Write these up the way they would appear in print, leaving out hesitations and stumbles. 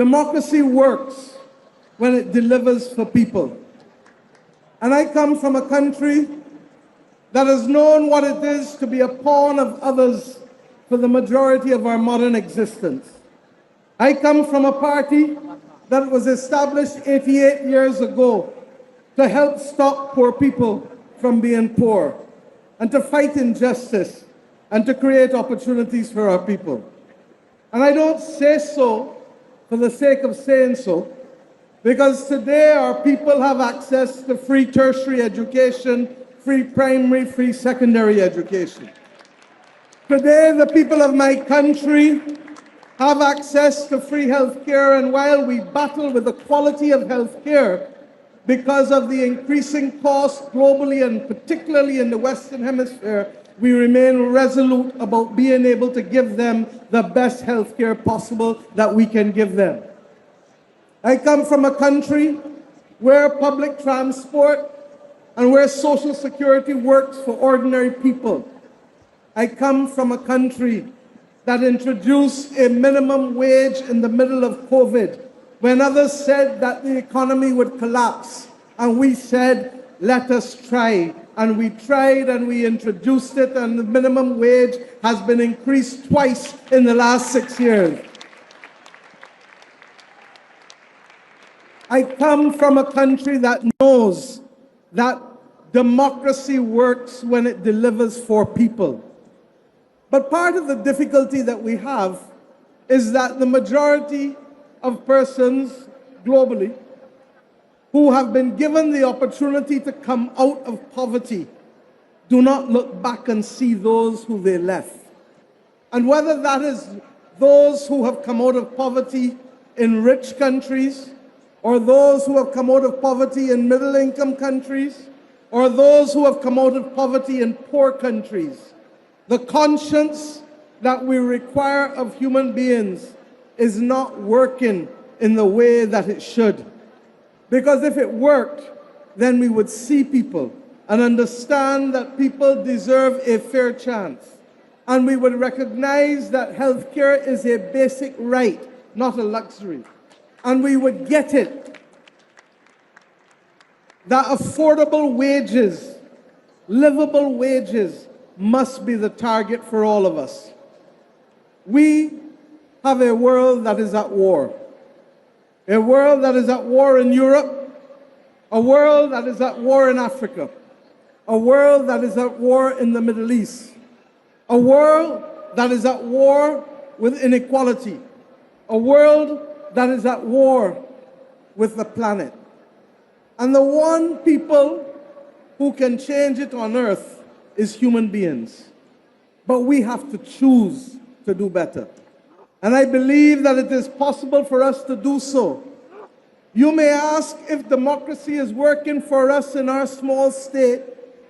Democracy works when it delivers for people. And I come from a country that has known what it is to be a pawn of others for the majority of our modern existence. I come from a party that was established 88 years ago to help stop poor people from being poor and to fight injustice and to create opportunities for our people. And I don't say so for the sake of saying so, because today our people have access to free tertiary education, free primary, free secondary education. Today the people of my country have access to free health care, and while we battle with the quality of health care because of the increasing costs globally and particularly in the Western Hemisphere, we remain resolute about being able to give them the best health care possible that we can give them. I come from a country where public transport and where Social Security works for ordinary people. I come from a country that introduced a minimum wage in the middle of COVID, when others said that the economy would collapse. And we said, let us try. And we tried and we introduced it, and the minimum wage has been increased twice in the last 6 years. I come from a country that knows that democracy works when it delivers for people. But part of the difficulty that we have is that the majority of persons globally who have been given the opportunity to come out of poverty do not look back and see those who they left. And whether that is those who have come out of poverty in rich countries, or those who have come out of poverty in middle-income countries, or those who have come out of poverty in poor countries, the conscience that we require of human beings is not working in the way that it should. Because if it worked, then we would see people and understand that people deserve a fair chance. And we would recognize that health care is a basic right, not a luxury. And we would get it. That affordable wages, livable wages, must be the target for all of us. We have a world that is at war. A world that is at war in Europe, a world that is at war in Africa, a world that is at war in the Middle East, a world that is at war with inequality, a world that is at war with the planet. And the one people who can change it on earth is human beings. But we have to choose to do better. And I believe that it is possible for us to do so. You may ask, if democracy is working for us in our small state,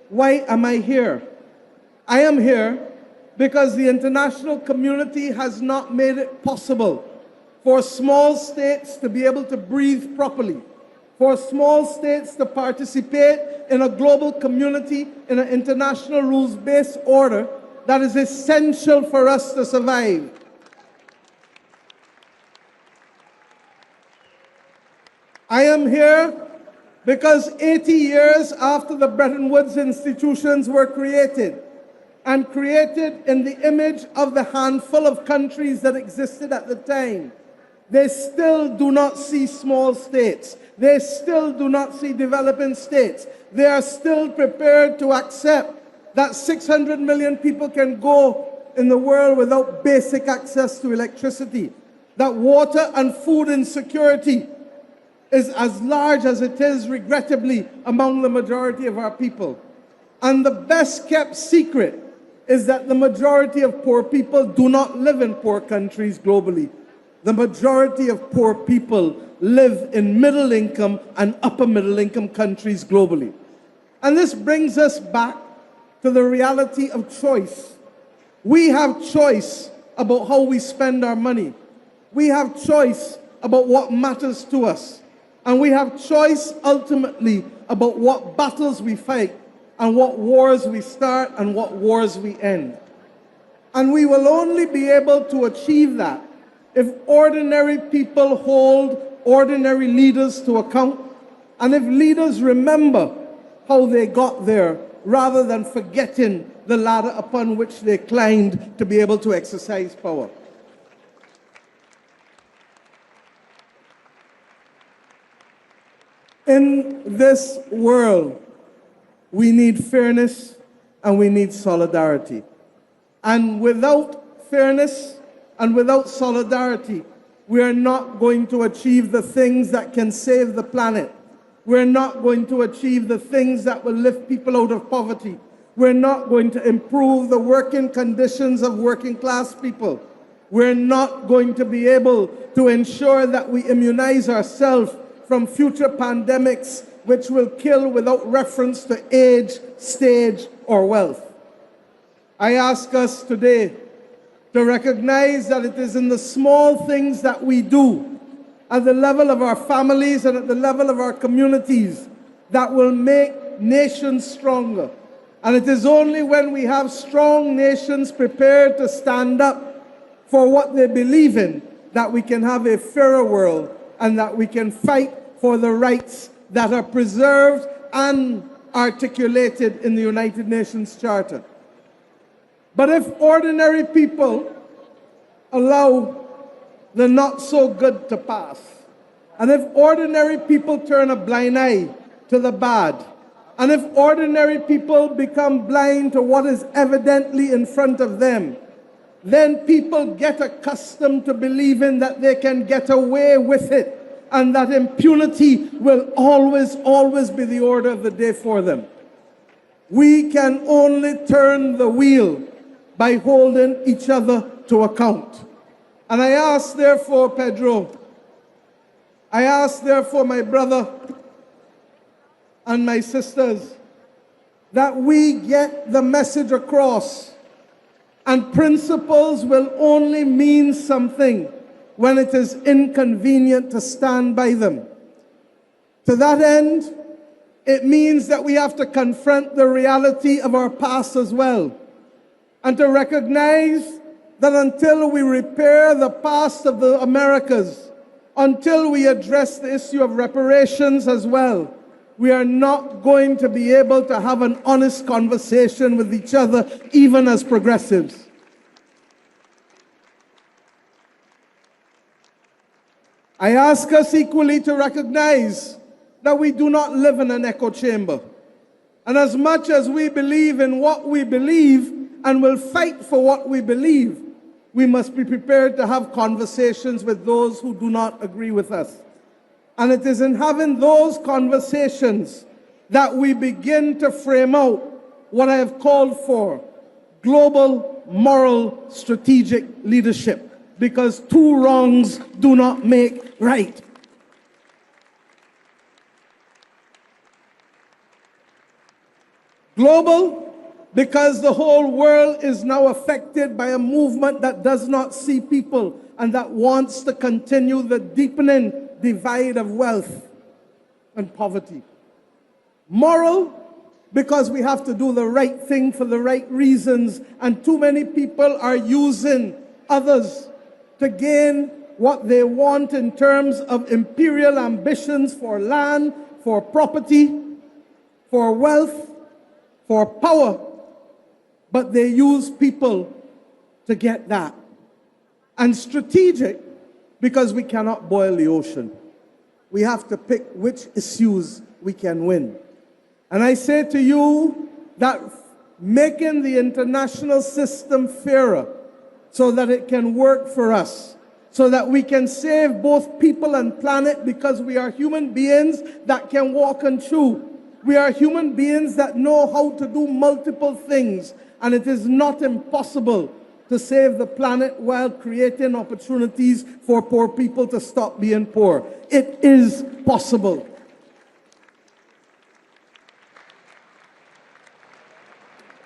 why am I here? I am here because the international community has not made it possible for small states to be able to breathe properly, for small states to participate in a global community, in an international rules-based order that is essential for us to survive. I am here because 80 years after the Bretton Woods institutions were created, and created in the image of the handful of countries that existed at the time, they still do not see small states. They still do not see developing states. They are still prepared to accept that 600 million people can go in the world without basic access to electricity, that water and food insecurity is as large as it is, regrettably, among the majority of our people. And the best kept secret is that the majority of poor people do not live in poor countries globally. The majority of poor people live in middle income and upper middle income countries globally. And this brings us back to the reality of choice. We have choice about how we spend our money. We have choice about what matters to us. And we have choice ultimately about what battles we fight and what wars we start and what wars we end. And we will only be able to achieve that if ordinary people hold ordinary leaders to account, and if leaders remember how they got there rather than forgetting the ladder upon which they climbed to be able to exercise power. In this world, we need fairness and we need solidarity. And without fairness and without solidarity, we are not going to achieve the things that can save the planet. We're not going to achieve the things that will lift people out of poverty. We're not going to improve the working conditions of working class people. We're not going to be able to ensure that we immunize ourselves from future pandemics which will kill without reference to age, stage, or wealth. I ask us today to recognize that it is in the small things that we do at the level of our families and at the level of our communities that will make nations stronger. And it is only when we have strong nations prepared to stand up for what they believe in that we can have a fairer world and that we can fight for the rights that are preserved and articulated in the United Nations Charter. But if ordinary people allow the not so good to pass, and if ordinary people turn a blind eye to the bad, and if ordinary people become blind to what is evidently in front of them, then people get accustomed to believing that they can get away with it and that impunity will always be the order of the day for them. We can only turn the wheel by holding each other to account. And I ask, therefore, Pedro, I ask, therefore, my brother and my sisters, that we get the message across. And principles will only mean something when it is inconvenient to stand by them. To that end, it means that we have to confront the reality of our past as well, and to recognize that until we repair the past of the Americas, until we address the issue of reparations as well, we are not going to be able to have an honest conversation with each other, even as progressives. I ask us equally to recognize that we do not live in an echo chamber. And as much as we believe in what we believe and will fight for what we believe, we must be prepared to have conversations with those who do not agree with us. And it is in having those conversations that we begin to frame out what I have called for global, moral, strategic leadership. Because two wrongs do not make right. Global, because the whole world is now affected by a movement that does not see people and that wants to continue the deepening divide of wealth and poverty. Moral, because we have to do the right thing for the right reasons, and too many people are using others to gain what they want in terms of imperial ambitions for land, for property, for wealth, for power. But they use people to get that. And strategic, because we cannot boil the ocean. We have to pick which issues we can win. And I say to you that making the international system fairer so that it can work for us, so that we can save both people and planet, because we are human beings that can walk and chew. We are human beings that know how to do multiple things, and it is not impossible to save the planet while creating opportunities for poor people to stop being poor. It is possible.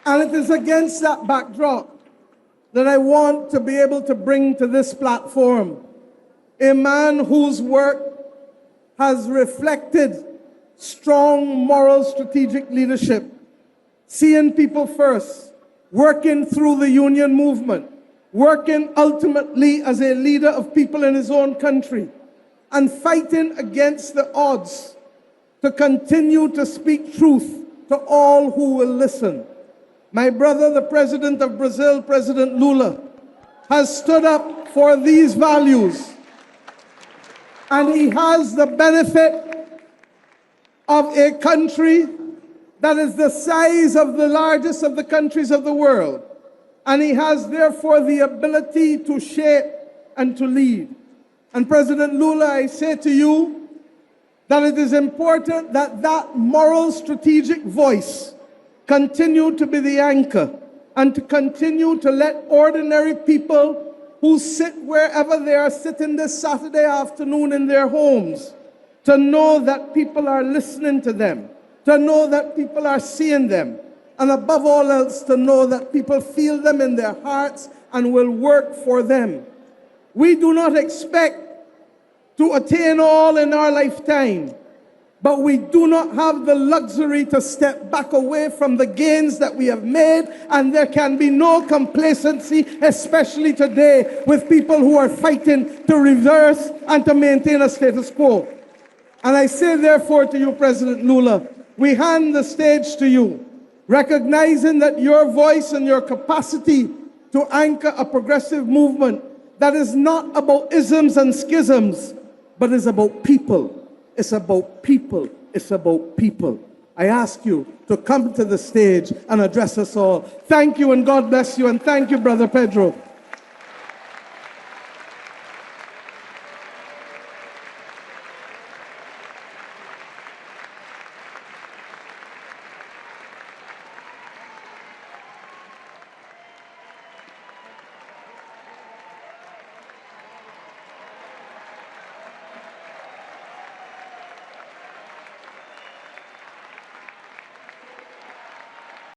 And it is against that backdrop that I want to be able to bring to this platform a man whose work has reflected strong moral strategic leadership, seeing people first, working through the union movement, working ultimately as a leader of people in his own country, and fighting against the odds to continue to speak truth to all who will listen. My brother, the President of Brazil, President Lula, has stood up for these values, and he has the benefit of a country that is the size of the largest of the countries of the world, and he has therefore the ability to shape and to lead. And President Lula, I say to you that it is important that that moral strategic voice continue to be the anchor, and to continue to let ordinary people who sit wherever they are sitting this Saturday afternoon in their homes, to know that people are listening to them, to know that people are seeing them, and above all else, to know that people feel them in their hearts and will work for them. We do not expect to attain all in our lifetime, but we do not have the luxury to step back away from the gains that we have made, and there can be no complacency, especially today, with people who are fighting to reverse and to maintain a status quo. And I say therefore to you, President Lula, we hand the stage to you, recognizing that your voice and your capacity to anchor a progressive movement that is not about isms and schisms, but is about people. It's about people. It's about people. I ask you to come to the stage and address us all. Thank you, and God bless you, and thank you, Brother Pedro.